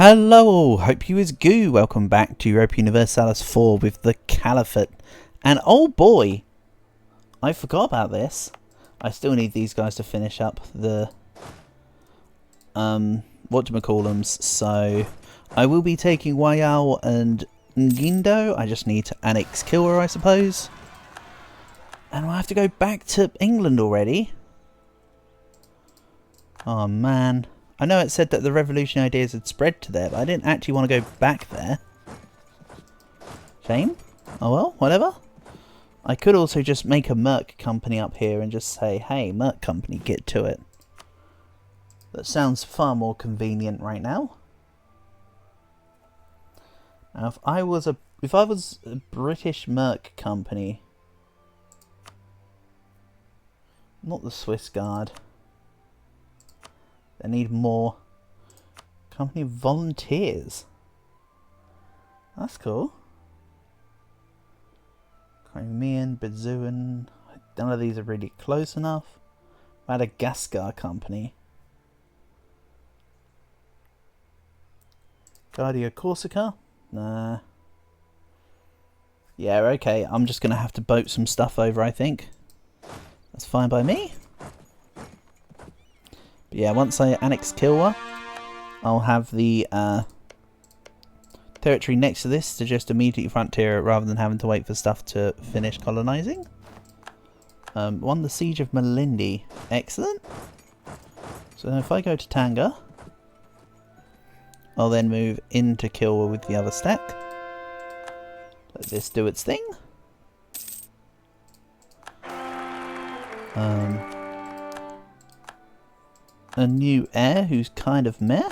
Hello all, hope you is goo. Welcome back to Europa Universalis 4 with the Caliphate. And oh boy, I forgot about this. I still need these guys to finish up the whatchamacallums. So I will be taking Wayao and Ngindo. I just need to annex Kilwa, I suppose. And we'll have to go back to England already. Oh man. I know it said that the revolutionary ideas had spread to there, but I didn't actually want to go back there. Shame. Oh well, whatever. I could also just make a Merc company up here and just say, hey, Merc company, get to it. That sounds far more convenient right now. Now, if I was a British Merc company, not the Swiss Guard. They need more company volunteers. That's cool. Crimean, Bezuan. None of these are really close enough. Madagascar company. Guardia Corsica? Nah. Yeah, okay. I'm just going to have to boat some stuff over, I think. That's fine by me. But yeah, once I annex Kilwa, I'll have the territory next to this to just immediately frontier it rather than having to wait for stuff to finish colonising. Won the Siege of Malindi. Excellent. So if I go to Tanga, I'll then move into Kilwa with the other stack. Let this do its thing. A new heir who's kind of meh.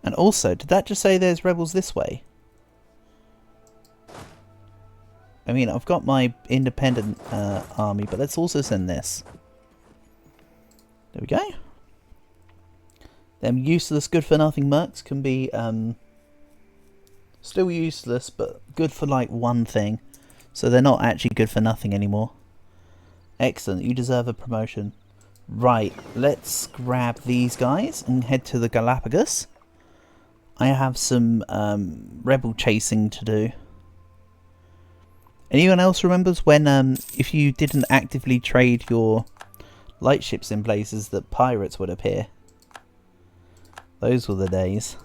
And also, did that just say there's rebels this way? I mean, I've got my independent army, but let's also send this. There we go. Them useless, good-for-nothing mercs can be still useless, but good for like one thing. So they're not actually good for nothing anymore. Excellent, you deserve a promotion. Right, let's grab these guys and head to the Galapagos. I have some rebel chasing to do. Anyone else remembers when if you didn't actively trade your lightships in places that pirates would appear? Those were the days.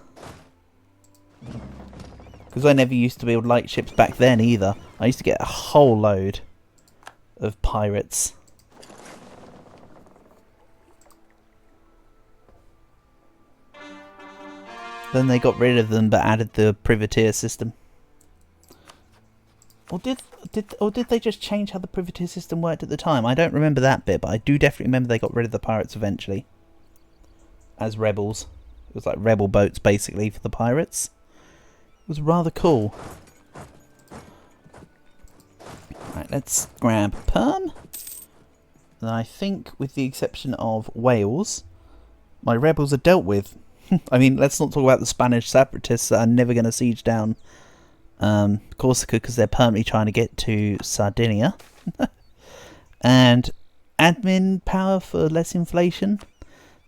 Because I never used to build lightships back then either. I used to get a whole load of pirates. Then they got rid of them but added the privateer system. Or did they just change how the privateer system worked at the time? I don't remember that bit, but I do definitely remember they got rid of the pirates eventually. As rebels. It was like rebel boats basically for the pirates. It was rather cool. Right, let's grab Perm. And I think with the exception of Wales, my rebels are dealt with. I mean, let's not talk about the Spanish separatists that are never going to siege down Corsica because they're permanently trying to get to Sardinia. And admin power for less inflation?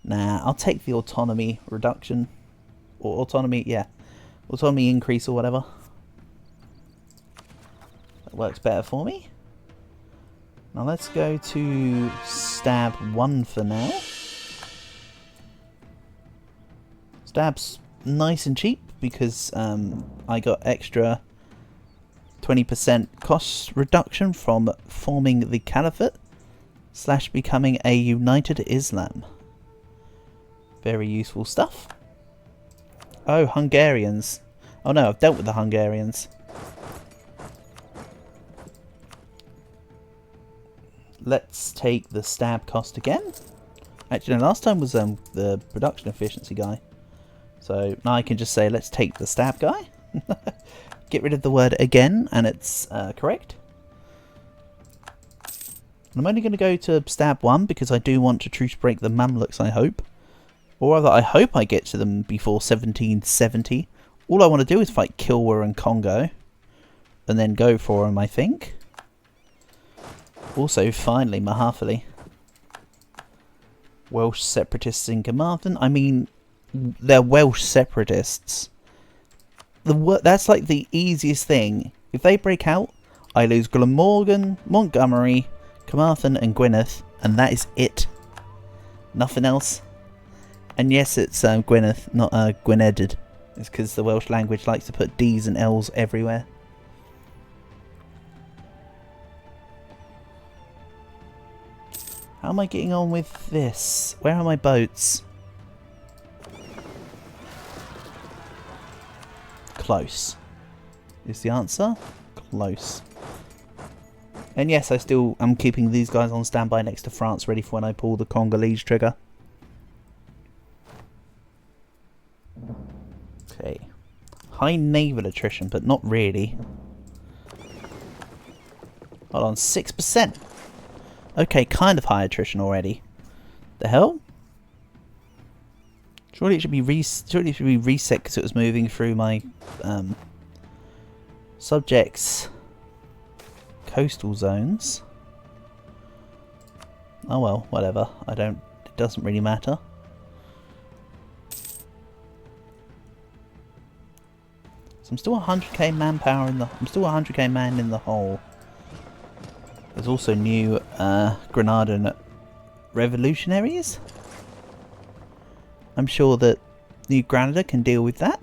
Nah, I'll take the autonomy reduction. Or autonomy, yeah. Autonomy increase or whatever. That works better for me. Now let's go to Stab 1 for now. Stab's nice and cheap because I got extra 20% cost reduction from forming the Caliphate / becoming a United Islam. Very useful stuff. Oh, Hungarians. Oh no, I've dealt with the Hungarians. Let's take the stab cost again. Actually, no, last time was the production efficiency guy. So now I can just say, let's take the stab guy. Get rid of the word again, and it's correct. I'm only going to go to stab 1 because I do want to truce break the Mamluks, I hope. Or rather, I hope I get to them before 1770. All I want to do is fight Kilwa and Congo. And then go for them, I think. Also, finally, Mahafali. Welsh separatists in Carmarthen. I mean, they're Welsh separatists. That's like the easiest thing. If they break out, I lose Glamorgan, Montgomery, Carmarthen and Gwynedd, and that is it. Nothing else. And yes, it's Gwynedd, not Gwynedd. It's because the Welsh language likes to put D's and L's everywhere. How am I getting on with this? Where are my boats? Close is the answer. Close. And yes, I'm keeping these guys on standby next to France, ready for when I pull the Congolese trigger. Okay. High naval attrition, but not really. Hold on, 6%. Okay, kind of high attrition already. The hell? Surely it should be reset because it was moving through my subjects' coastal zones. Oh well, whatever. It doesn't really matter. So I'm still 100k manpower I'm still 100k man in the hole. There's also new Granadan revolutionaries. I'm sure that New Granada can deal with that.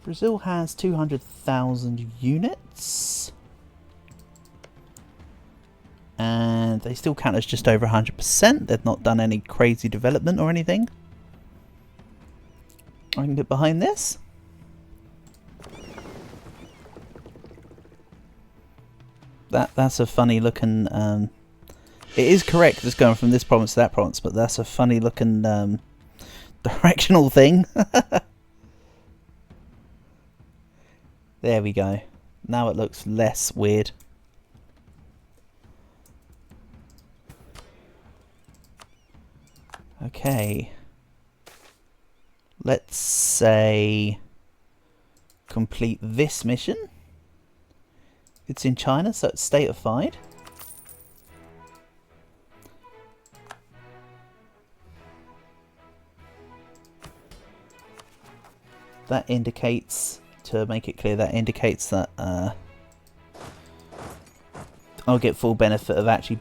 Brazil has 200,000 units. And they still count as just over 100%. They've not done any crazy development or anything. I can get behind this. That's a funny looking... it is correct just going from this province to that province, but that's a funny looking directional thing. There we go. Now it looks less weird. Okay. Let's say complete this mission. It's in China, so it's statified. That indicates, to make it clear, that indicates that I'll get full benefit of actually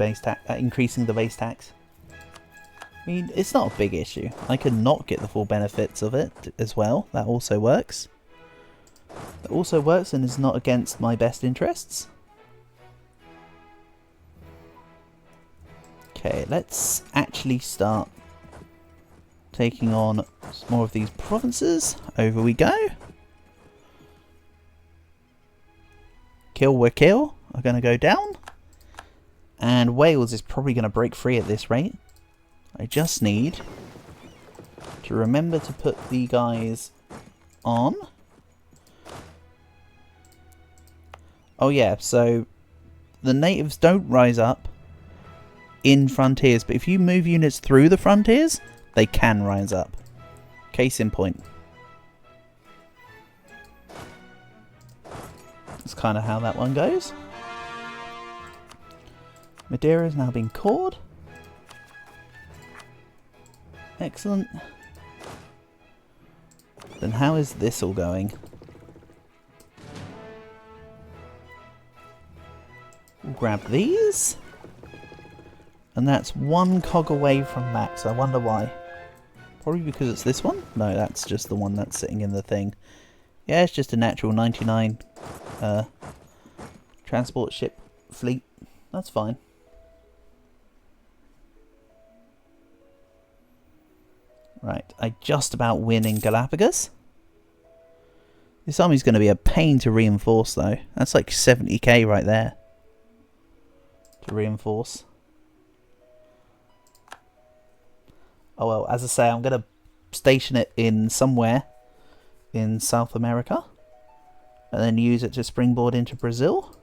increasing the base tax. I mean, it's not a big issue. I can not get the full benefits of it as well. That also works. That also works and is not against my best interests. Okay, let's actually start taking on some more of these provinces. Over we go. Kill are going to go down. And Wales is probably going to break free at this rate. I just need to remember to put the guys on. Oh yeah, so the natives don't rise up in frontiers, but if you move units through the frontiers, they can rise up. Case in point. That's kind of how that one goes. Madeira is now being cored. Excellent. Then how is this all going? We'll grab these. And that's one cog away from max. I wonder why. Probably because it's this one? No, that's just the one that's sitting in the thing. Yeah, it's just a natural 99 transport ship fleet. That's fine. Right, I just about win in Galapagos. This army's going to be a pain to reinforce though. That's like 70k right there. To reinforce. Oh well, as I say, I'm going to station it in somewhere in South America. And then use it to springboard into Brazil.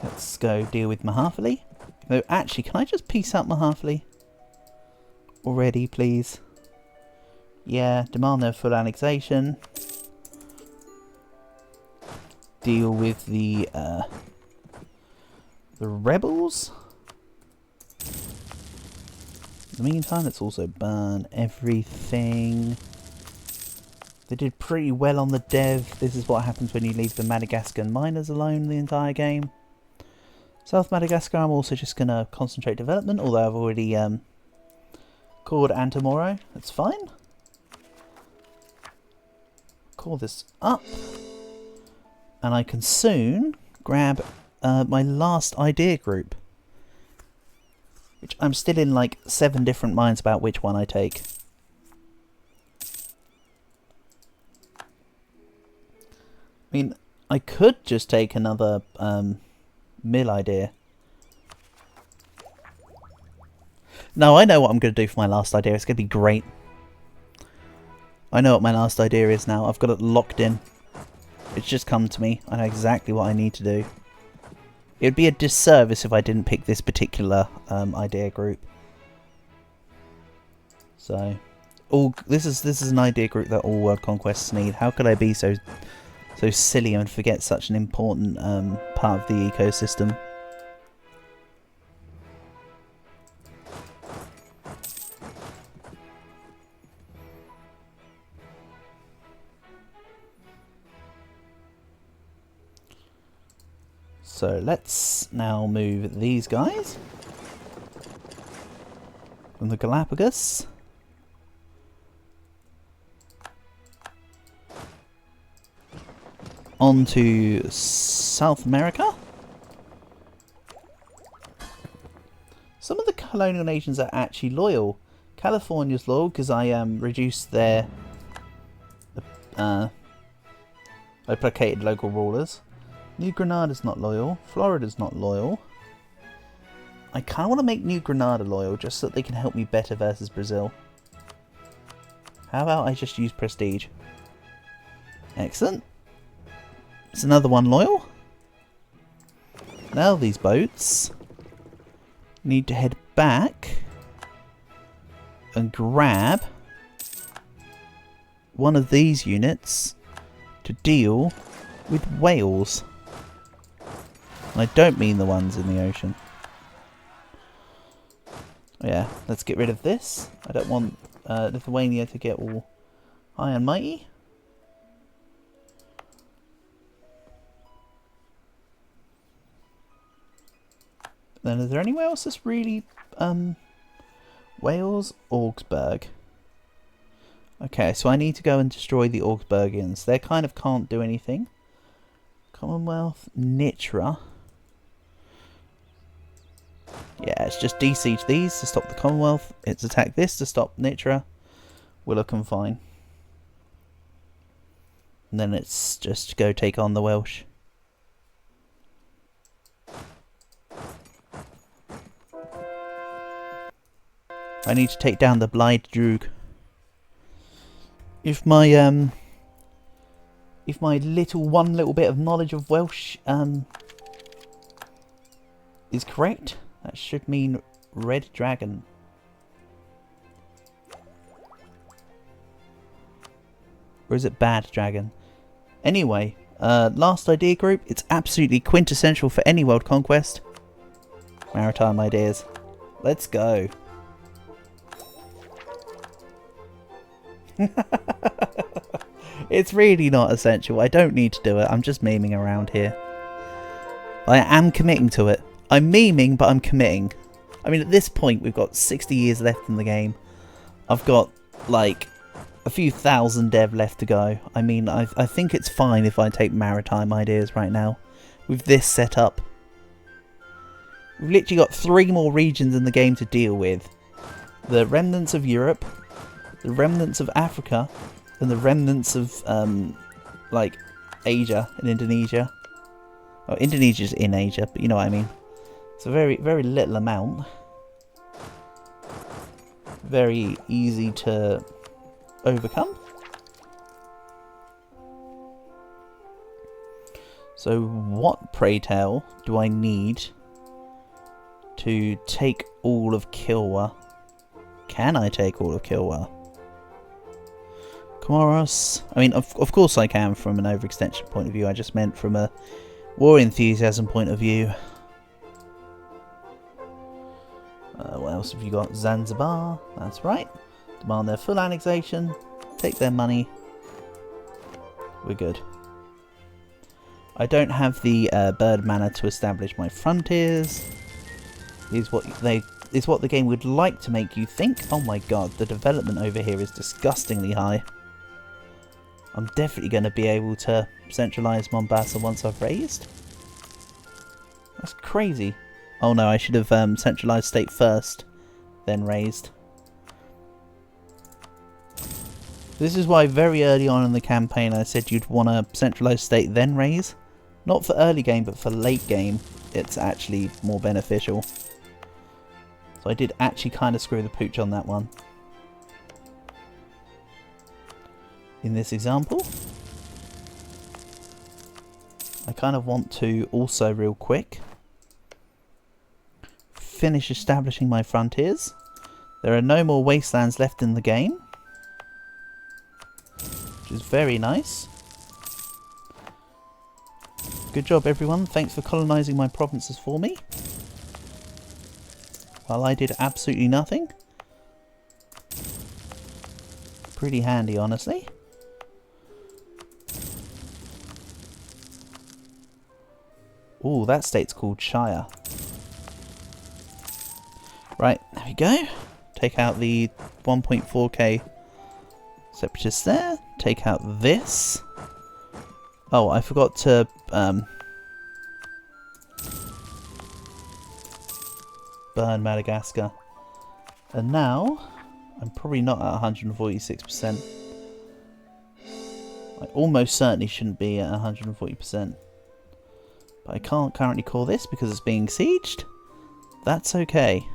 Let's go deal with Mahafali. No, actually, can I just peace out Mahafali? Already, please. Yeah, demand their full annexation. deal with the rebels. In the meantime, let's also burn everything. They did pretty well on the dev. This is what happens when you leave the Madagascar miners alone the entire game. South Madagascar, I'm also just going to concentrate development, although I've already called Antamoro. That's fine. Call this up. And I can soon grab my last idea group. Which I'm still in like 7 different minds about which one I take. I mean, I could just take another mill idea. No, I know what I'm going to do for my last idea. It's going to be great. I know what my last idea is now. I've got it locked in. It's just come to me. I know exactly what I need to do. It would be a disservice if I didn't pick this particular idea group. So, this is an idea group that all world conquests need. How could I be so silly and forget such an important part of the ecosystem? So let's now move these guys from the Galapagos onto South America. Some of the colonial nations are actually loyal. California's loyal because I reduced their I placated local rulers. New Granada's not loyal. Florida's not loyal. I kind of want to make New Granada loyal just so that they can help me better versus Brazil. How about I just use prestige? Excellent. It's another one loyal. Now these boats need to head back and grab one of these units to deal with whales. And I don't mean the ones in the ocean. Yeah, let's get rid of this. I don't want Lithuania to get all high and mighty. Then is there anywhere else that's really Wales, Augsburg. Okay, so I need to go and destroy the Augsburgians. They kind of can't do anything. Commonwealth, Nitra. Yeah, it's just de-siege these to stop the Commonwealth. It's attack this to stop Nitra. We're looking fine. And then it's just go take on the Welsh. I need to take down the Blind Droog. If my one little bit of knowledge of Welsh is correct, that should mean Red Dragon. Or is it Bad Dragon? Anyway, last idea group. It's absolutely quintessential for any world conquest. Maritime ideas. Let's go. It's really not essential. I don't need to do it. I'm just memeing around here. I am committing to it. I'm memeing, but I'm committing. I mean, at this point, we've got 60 years left in the game. I've got, like, a few thousand dev left to go. I mean, I think it's fine if I take maritime ideas right now. With this setup. We've literally got 3 more regions in the game to deal with. The remnants of Europe, the remnants of Africa, and the remnants of, like, Asia and Indonesia. Oh, Indonesia's in Asia, but you know what I mean. It's a very, very little amount. Very easy to overcome. So what, pray tell, do I need to take all of Kilwa? Can I take all of Kilwa? Comoros. I mean, of course I can from an overextension point of view. I just meant from a war enthusiasm point of view. What else have you got? Zanzibar. That's right. Demand their full annexation. Take their money. We're good. I don't have the bird manor to establish my frontiers. Is what the game would like to make you think. Oh my god, the development over here is disgustingly high. I'm definitely going to be able to centralise Mombasa once I've raised. That's crazy. Oh no, I should have centralised state first, then raised. This is why very early on in the campaign I said you'd want to centralise state then raise. Not for early game, but for late game, it's actually more beneficial. So I did actually kind of screw the pooch on that one. In this example, I kind of want to also real quick finish establishing my frontiers. There are no more wastelands left in the game, which is very nice. Good job everyone, thanks for colonising my provinces for me. While I did absolutely nothing. Pretty handy, honestly. Ooh, that state's called Shire. Right, there we go. Take out the 1.4k separatists there. Take out this. Oh, I forgot to burn Madagascar. And now, I'm probably not at 146%. I almost certainly shouldn't be at 140%. But I can't currently call this because it's being sieged. That's okay.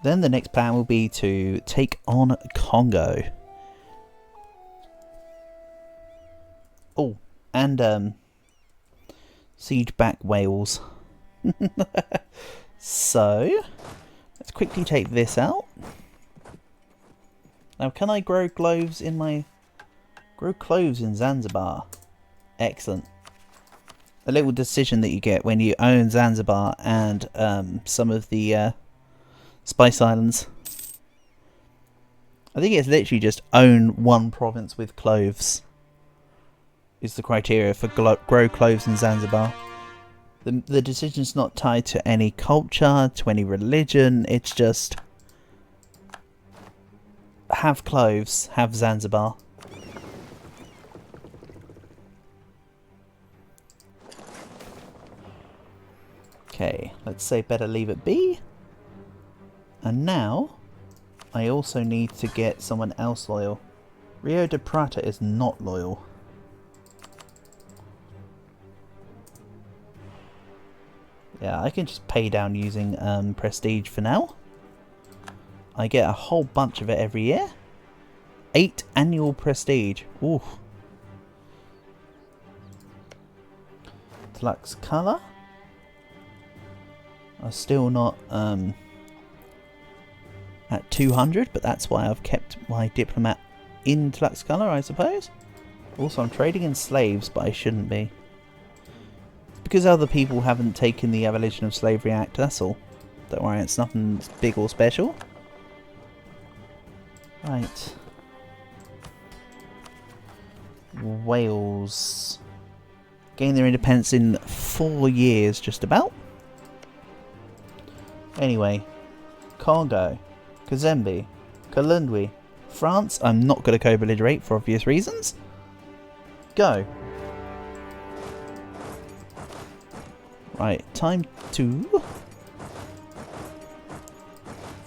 Then the next plan will be to take on Congo. Oh, and siege back Wales. So, let's quickly take this out. Now, can I grow cloves in my... Grow cloves in Zanzibar. Excellent. A little decision that you get when you own Zanzibar and some of the Spice Islands. I think it's literally just own one province with cloves. Is the criteria for grow cloves in Zanzibar. The decision's not tied to any culture, to any religion. It's just... have cloves, have Zanzibar. Okay, let's say better leave it be. And now, I also need to get someone else loyal. Rio de Prata is not loyal. Yeah, I can just pay down using prestige for now. I get a whole bunch of it every year. 8 annual prestige. Ooh. Tlaxcala are still not at 200, but that's why I've kept my diplomat in Tlaxcala, I suppose. Also, I'm trading in slaves, but I shouldn't be. It's because other people haven't taken the Abolition of Slavery Act, that's all. Don't worry, it's nothing big or special. Right. Wales. Gained their independence in 4 years, just about. Anyway. Congo. Kazembe. Kalundwi. France, I'm not going to co-belligerate for obvious reasons. Go. Right, time to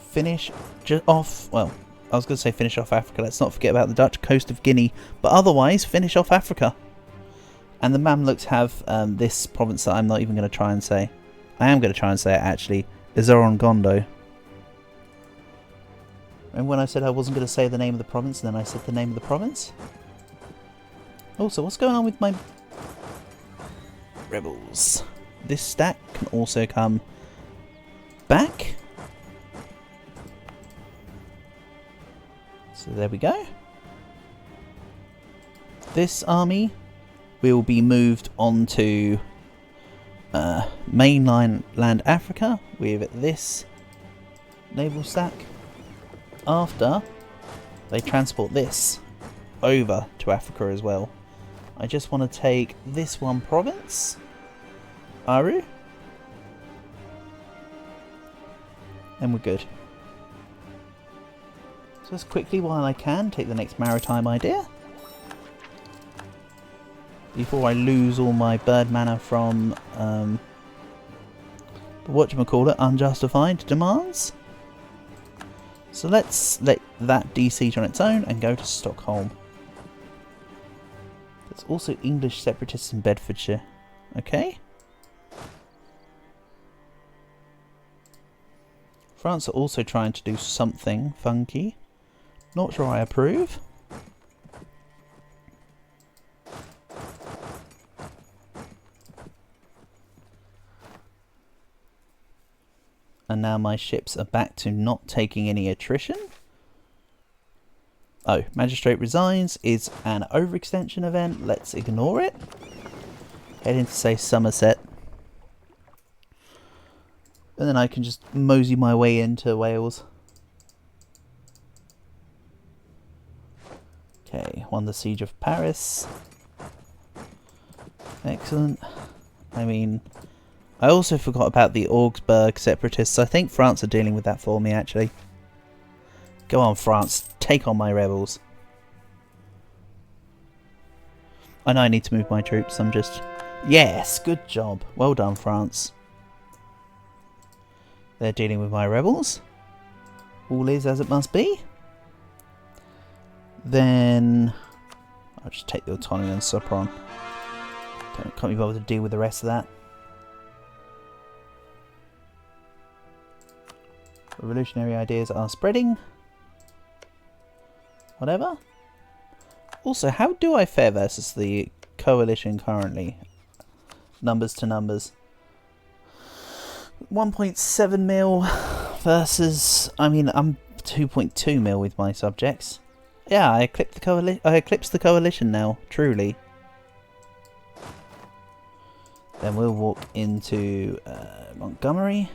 finish off, well, I was going to say finish off Africa. Let's not forget about the Dutch coast of Guinea. But otherwise, finish off Africa. And the Mamluks have this province that I'm not even going to try and say. I am going to try and say it, actually. Zorongondo. And when I said I wasn't going to say the name of the province, and then I said the name of the province. Also, what's going on with my rebels? This stack can also come back. There we go. This army will be moved onto mainland Africa with this naval stack after they transport this over to Africa as well. I just want to take this one province, Aru, and we're good. So just quickly, while I can, take the next maritime idea before I lose all my bird mana from the whatchamacallit unjustified demands. So let's let that de-siege on its own and go to Stockholm. There's also English separatists in Bedfordshire. Okay. France are also trying to do something funky. Not sure I approve. And now my ships are back to not taking any attrition. Oh, Magistrate resigns is an overextension event. Let's ignore it. Heading to, say, Somerset. And then I can just mosey my way into Wales. Okay, won the Siege of Paris. Excellent. I mean, I also forgot about the Augsburg separatists. I think France are dealing with that for me, actually. Go on, France. Take on my rebels. I know I need to move my troops. I'm just... Yes! Good job. Well done, France. They're dealing with my rebels. All is as it must be. Then... I'll just take the autonomy on Sopron. Can't be bothered to deal with the rest of that. Revolutionary ideas are spreading. Whatever. Also, how do I fare versus the coalition currently? Numbers to numbers. 1.7 mil versus... I mean, I'm 2.2 mil with my subjects. Yeah, I eclipsed the coalition now, truly. Then we'll walk into Montgomery.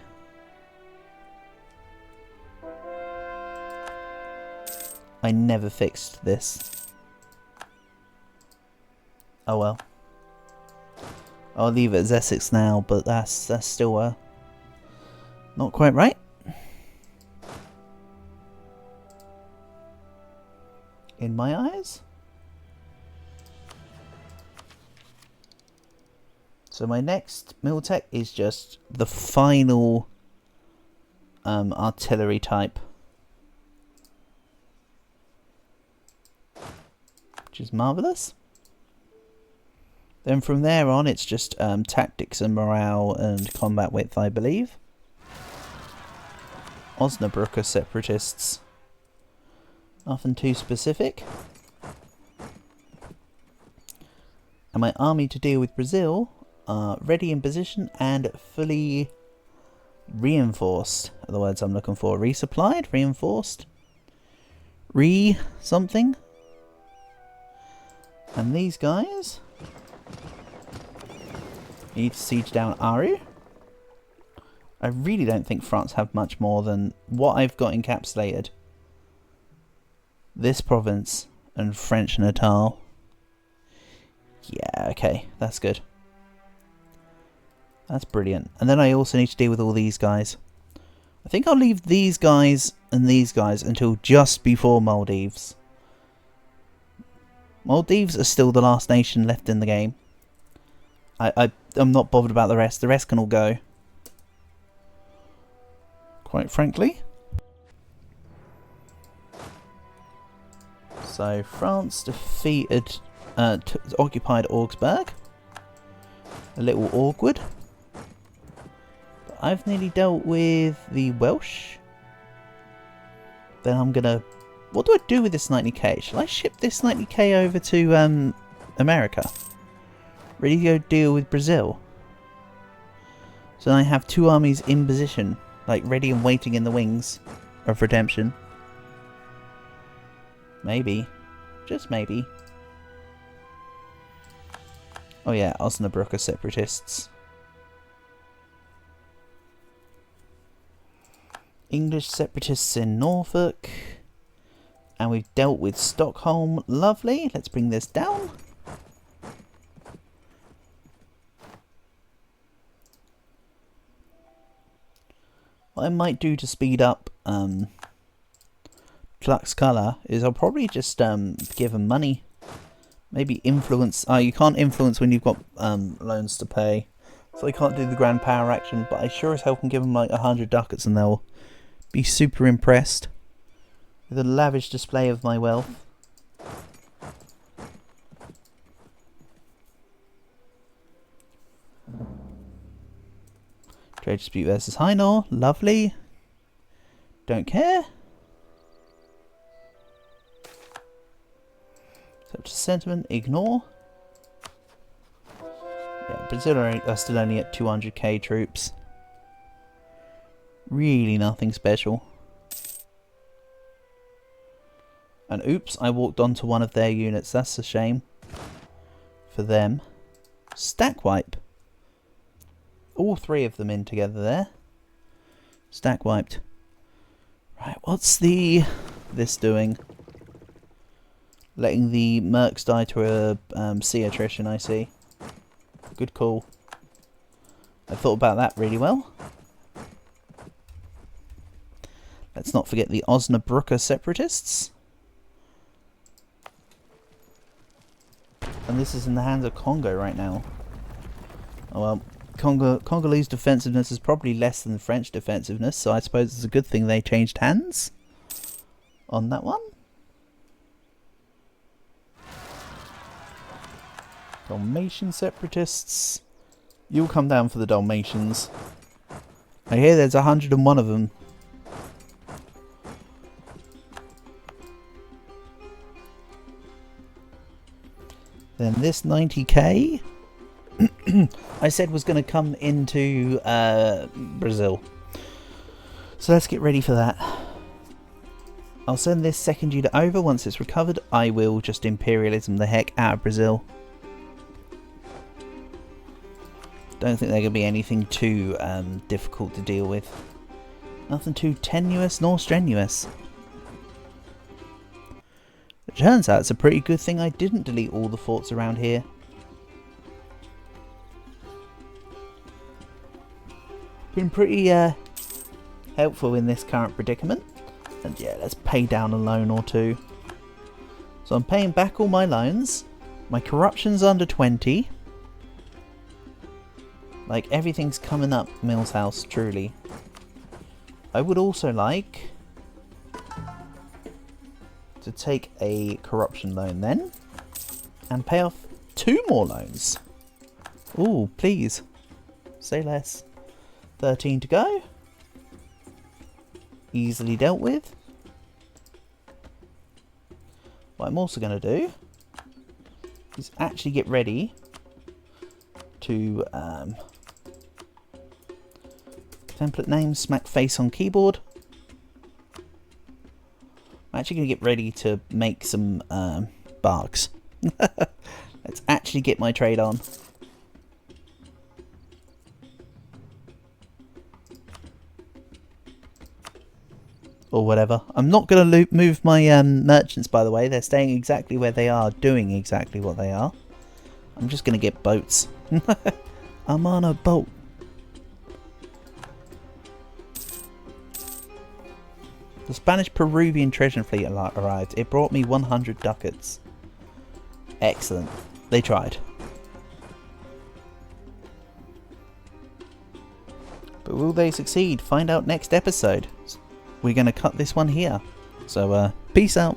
I never fixed this. Oh well. I'll leave it as Essex now, but that's still not quite right. In my eyes. So my next Miltech is just the final artillery type. Which is marvellous. Then from there on it's just tactics and morale and combat width, I believe. Osnabrücker separatists. Nothing too specific. And my army to deal with Brazil are ready in position and fully reinforced. Are the words I'm looking for. Resupplied? Reinforced? Something? And these guys need to siege down Aru. I really don't think France have much more than what I've got encapsulated. This province and French Natal. Yeah, okay, that's good. That's brilliant. And then I also need to deal with all these guys. I think I'll leave these guys and these guys until just before Maldives. Maldives are still the last nation left in the game. I'm not bothered about the rest. The rest can all go. Quite frankly. So France defeated, occupied Augsburg. A little awkward. But I've nearly dealt with the Welsh. Then I'm gonna... What do I do with this 90k? Shall I ship this 90k over to America? Ready to go deal with Brazil? So I have two armies in position, like ready and waiting in the wings of redemption. Maybe. Just maybe. Oh yeah, Osnabrück are separatists. English separatists in Norfolk. And we've dealt with Stockholm. Lovely. Let's bring this down. What I might do to speed up Tlaxcala is I'll probably just give them money. Maybe influence. Oh, you can't influence when you've got loans to pay. So I can't do the grand power action, but I sure as hell can give them like 100 ducats and they'll be super impressed with a lavish display of my wealth. Trade dispute versus Hynor. Lovely. Don't care. Such a sentiment. Ignore. Yeah, Brazil are still only at 200k troops. Really nothing special. And oops, I walked onto one of their units. That's a shame. For them. Stack wipe. All three of them in together there. Stack wiped. Right, what's this doing? Letting the mercs die to a sea attrition, I see. Good call. I thought about that really well. Let's not forget the Osnabrücker separatists. And this is in the hands of Congo right now. Oh well, Congolese defensiveness is probably less than French defensiveness, so I suppose it's a good thing they changed hands on that one. Dalmatian separatists. You'll come down for the Dalmatians. I hear there's 101 of them. Then this 90k I said was going to come into Brazil. So let's get ready for that. I'll send this second unit over. Once it's recovered, I will just imperialism the heck out of Brazil. Don't think they're going to be anything too difficult to deal with. Nothing too tenuous nor strenuous. It turns out it's a pretty good thing I didn't delete all the forts around here. Been pretty helpful in this current predicament. And yeah, let's pay down a loan or two. So I'm paying back all my loans. My corruption's under 20. Like, everything's coming up Mill's house, truly. I would also like to take a corruption loan then. And pay off 2 more loans. Ooh, please. Say less. 13 to go. Easily dealt with. What I'm also going to do is actually get ready to template name, smack face on keyboard. I'm actually going to get ready to make some barks. Let's actually get my trade on. Or whatever. I'm not going to move my merchants, by the way. They're staying exactly where they are, doing exactly what they are. I'm just going to get boats. I'm on a boat. The Spanish-Peruvian treasure fleet arrived. It brought me 100 ducats. Excellent. They tried. But will they succeed? Find out next episode. We're going to cut this one here. So, peace out.